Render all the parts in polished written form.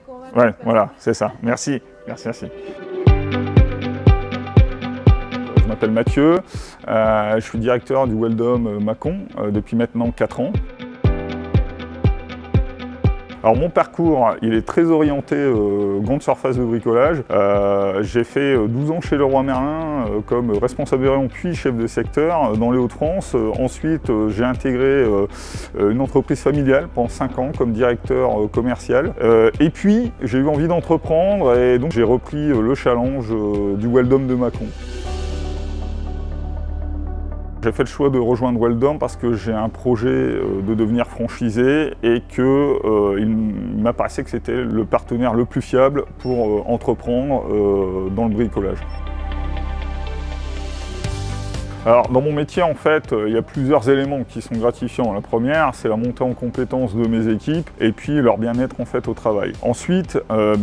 convaincre. Ouais, voilà, c'est ça. Merci, merci, merci. Je m'appelle Mathieu, je suis directeur du Weldom Mâcon depuis maintenant 4 ans. Alors mon parcours, il est très orienté grande surface de bricolage. J'ai fait 12 ans chez Leroy Merlin comme responsable de rayon puis chef de secteur dans les Hauts-de-France. Ensuite, j'ai intégré une entreprise familiale pendant 5 ans comme directeur commercial. Et puis, j'ai eu envie d'entreprendre et donc j'ai repris le challenge du Weldom de Mâcon. J'ai fait le choix de rejoindre Weldom parce que j'ai un projet de devenir franchisé et qu'il m'apparaissait que c'était le partenaire le plus fiable pour entreprendre dans le bricolage. Alors, dans mon métier, en fait, il y a plusieurs éléments qui sont gratifiants. La première, c'est la montée en compétence de mes équipes et puis leur bien-être en fait au travail. Ensuite,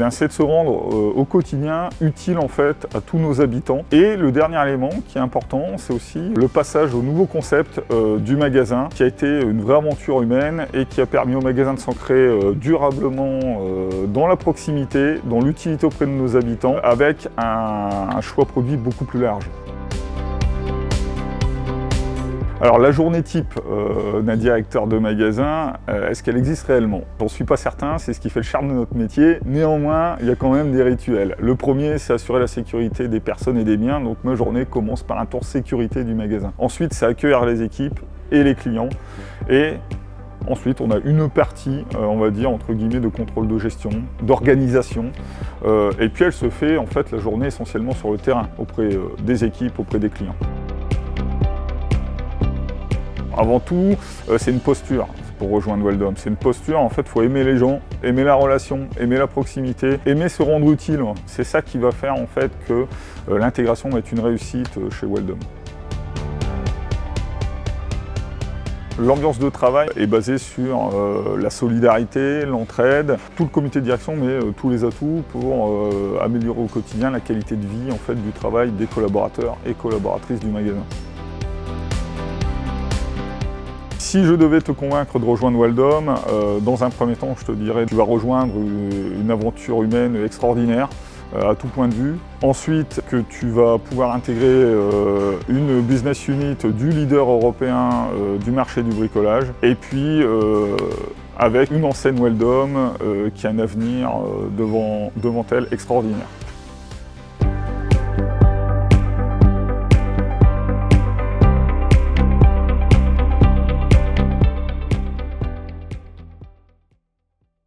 c'est de se rendre au quotidien utile en fait à tous nos habitants. Et le dernier élément qui est important, c'est aussi le passage au nouveau concept du magasin, qui a été une vraie aventure humaine et qui a permis au magasin de s'ancrer durablement dans la proximité, dans l'utilité auprès de nos habitants, avec un choix produit beaucoup plus large. Alors la journée type d'un directeur de magasin, est-ce qu'elle existe réellement? J'en suis pas certain, c'est ce qui fait le charme de notre métier. Néanmoins, il y a quand même des rituels. Le premier, c'est assurer la sécurité des personnes et des biens. Donc ma journée commence par un tour sécurité du magasin. Ensuite, c'est accueillir les équipes et les clients. Et ensuite, on a une partie, on va dire, entre guillemets, de contrôle de gestion, d'organisation. Et puis elle se fait, en fait, la journée essentiellement sur le terrain, auprès des équipes, auprès des clients. Avant tout, c'est une posture pour rejoindre Weldom. C'est une posture, en fait, il faut aimer les gens, aimer la relation, aimer la proximité, aimer se rendre utile. C'est ça qui va faire, en fait, que l'intégration va être une réussite chez Weldom. L'ambiance de travail est basée sur la solidarité, l'entraide, tout le comité de direction met tous les atouts pour améliorer au quotidien la qualité de vie en fait, du travail des collaborateurs et collaboratrices du magasin. Si je devais te convaincre de rejoindre Weldom, dans un premier temps, je te dirais que tu vas rejoindre une aventure humaine extraordinaire à tout point de vue. Ensuite, que tu vas pouvoir intégrer une business unit du leader européen du marché du bricolage. Et puis, avec une enseigne Weldom qui a un avenir devant elle extraordinaire.